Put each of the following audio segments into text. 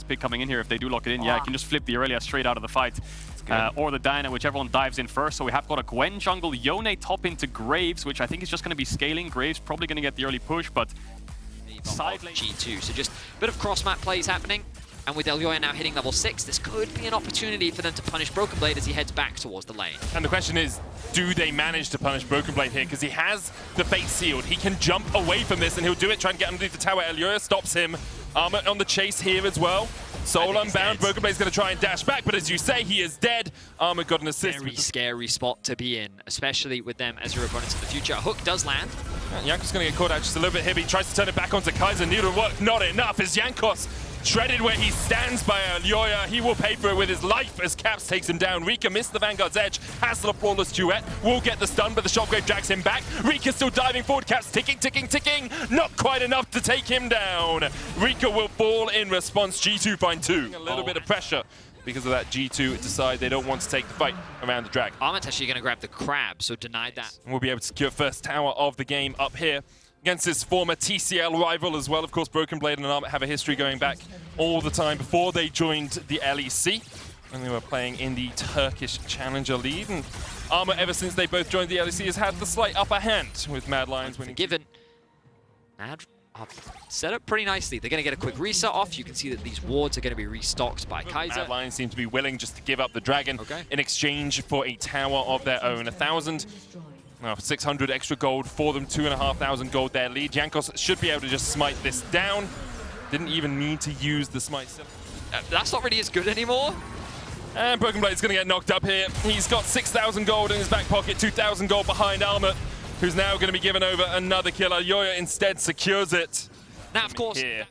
pick coming in here if they do lock it in. Yeah, I can just flip the Aurelia straight out of the fight. Or the Diana, whichever one dives in first. So we have got a Gwen jungle, Yone top into Graves, which I think is just going to be scaling. Graves probably going to get the early push, but side lane G2. So just a bit of cross-map plays happening. And with Elyoya now hitting level 6, this could be an opportunity for them to punish Broken Blade as he heads back towards the lane. And the question is, do they manage to punish Broken Blade here? Because he has the fate sealed. He can jump away from this and he'll do it, try and get underneath the tower. Elyoya stops him. Armor on the chase here as well. Soul unbound, Broken Blade's going to try and dash back, but as you say, he is dead. Armor got an assist. Very scary spot to be in, especially with them as your opponents in the future. A hook does land. Jankos going to get caught out just a little bit here, but he tries to turn it back onto Kaiser. Needle work, not enough as Jankos shredded where he stands by Elyoya. He will pay for it with his life as Caps takes him down. Rika missed the Vanguard's edge, has the flawless duet, will get the stun, but the Shockwave drags him back. Rika still diving forward, Caps ticking, not quite enough to take him down. Rika will fall in response. G2 find 2. A little bit of pressure because of that. G2 decide they don't want to take the fight around the drag. Armit's actually going to grab the crab, so denied that. And we'll be able to secure first tower of the game up here against his former TCL rival as well. Of course, Broken Blade and Armit have a history going back all the time before they joined the LEC. And they were playing in the Turkish Challenger League. And Armit, ever since they both joined the LEC, has had the slight upper hand with Mad Lions winning. Given Mad set up pretty nicely. They're going to get a quick reset off. You can see that these wards are going to be restocked by Kaiser. Mad Lions seem to be willing just to give up the dragon in exchange for a tower of their own. 1,000. 600 extra gold for them, 2,500 gold their lead. Jankos should be able to just smite this down. Didn't even need to use the smite. That's not really as good anymore. And Broken Blade's going to get knocked up here. He's got 6,000 gold in his back pocket, 2,000 gold behind Armit, who's now going to be given over another kill. Elyoya instead secures it. Now, of course, here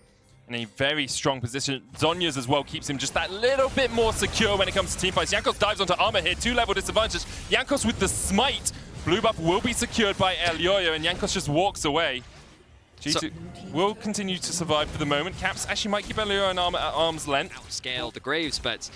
in a very strong position. Zhonya's as well keeps him just that little bit more secure when it comes to team fights. Jankos dives onto Armit here, 2-level disadvantage. Jankos with the smite. Blue buff will be secured by Elyoya, and Jankos just walks away. G2 will continue to survive for the moment. Caps actually might keep Elyoya and Armor at arm's length. Outscale the Graves, but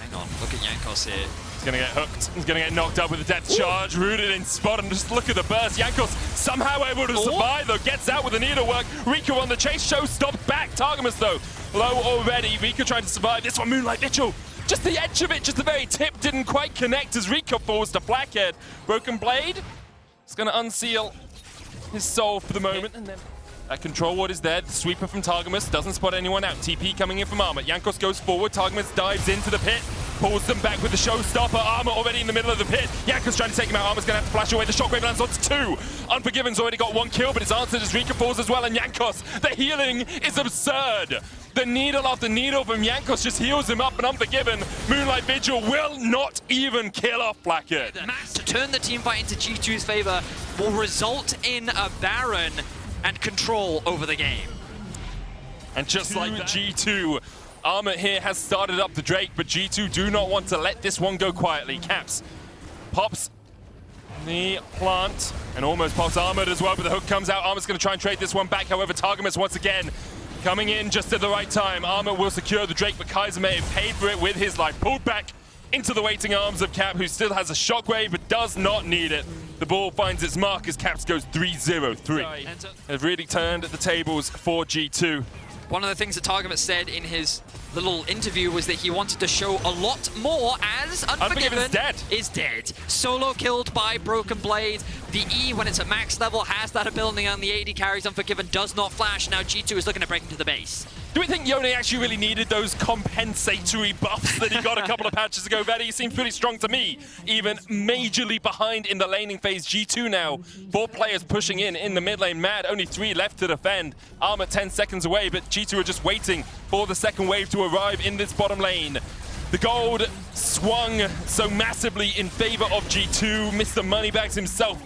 hang on, look at Jankos here. He's going to get hooked. He's going to get knocked up with a death charge, rooted in spot, and just look at the burst. Jankos somehow able to survive, though. Gets out with the needlework. Rika on the chase, show stopped back. Targamas, though, low already. Rika trying to survive. This one, Moonlight Vigil. Just the edge of it, just the very tip didn't quite connect as Rika falls to Blackhead. Broken Blade is going to unseal his soul for the moment. And then that control ward is there. The sweeper from Targamas doesn't spot anyone out. TP coming in from Armor. Jankos goes forward. Targamas dives into the pit. Pulls them back with the showstopper. Armor already in the middle of the pit. Jankos trying to take him out. Armor's going to have to flash away. The Shockwave lands onto 2. Unforgiven's already got 1 kill, but it's answered as Rika falls as well. And Jankos, the healing is absurd. The needle after needle from Jankos just heals him up, and Unforgiven. Moonlight Vigil will not even kill off Blackhead. To turn the team fight into G2's favor will result in a Baron and control over the game. And just like that, G2, Armor here has started up the Drake, but G2 do not want to let this one go quietly. Caps pops the plant and almost pops Armored as well, but the hook comes out. Armor's going to try and trade this one back. However, Targamas once again coming in just at the right time. Armor will secure the Drake, but Kaiser may have paid for it with his life. Pulled back into the waiting arms of Cap, who still has a Shockwave, but does not need it. The ball finds its mark as Caps goes 3-0-3. Have really turned the tables for G2. One of the things that Targamas said in his little interview was that he wanted to show a lot more as Unforgiven is dead. Solo killed by Broken Blade. The E, when it's at max level, has that ability on the AD carries. Unforgiven does not flash. Now G2 is looking to break into the base. Do we think Yone actually really needed those compensatory buffs that he got a couple of patches ago? He seems pretty strong to me, even majorly behind in the laning phase. G2 now, 4 players pushing in the mid lane. Mad, only 3 left to defend. Armor 10 seconds away, but G2 are just waiting for the second wave to arrive in this bottom lane. The gold swung so massively in favor of G2. Mr. Moneybags himself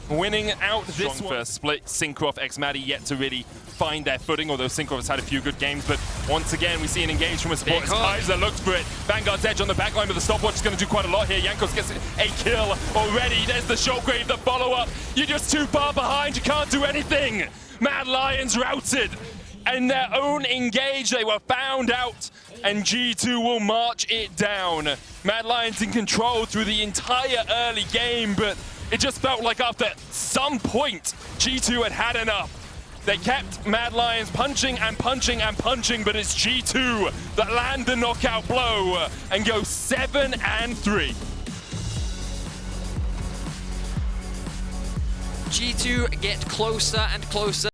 winning out this one. First split. Syncroft x Maddie yet to really find their footing, although Syncroft has had a few good games. But once again, we see an engage from a support as Kaiser looks for it. Vanguard's edge on the backline, but the stopwatch is going to do quite a lot here. Jankos gets a kill already. There's the Shockwave, the follow-up. You're just too far behind. You can't do anything. Mad Lions routed. In their own engage, they were found out, and G2 will march it down. Mad Lions in control through the entire early game, but it just felt like after some point, G2 had had enough. They kept Mad Lions punching and punching and punching, but it's G2 that land the knockout blow and go 7-3. G2 get closer and closer.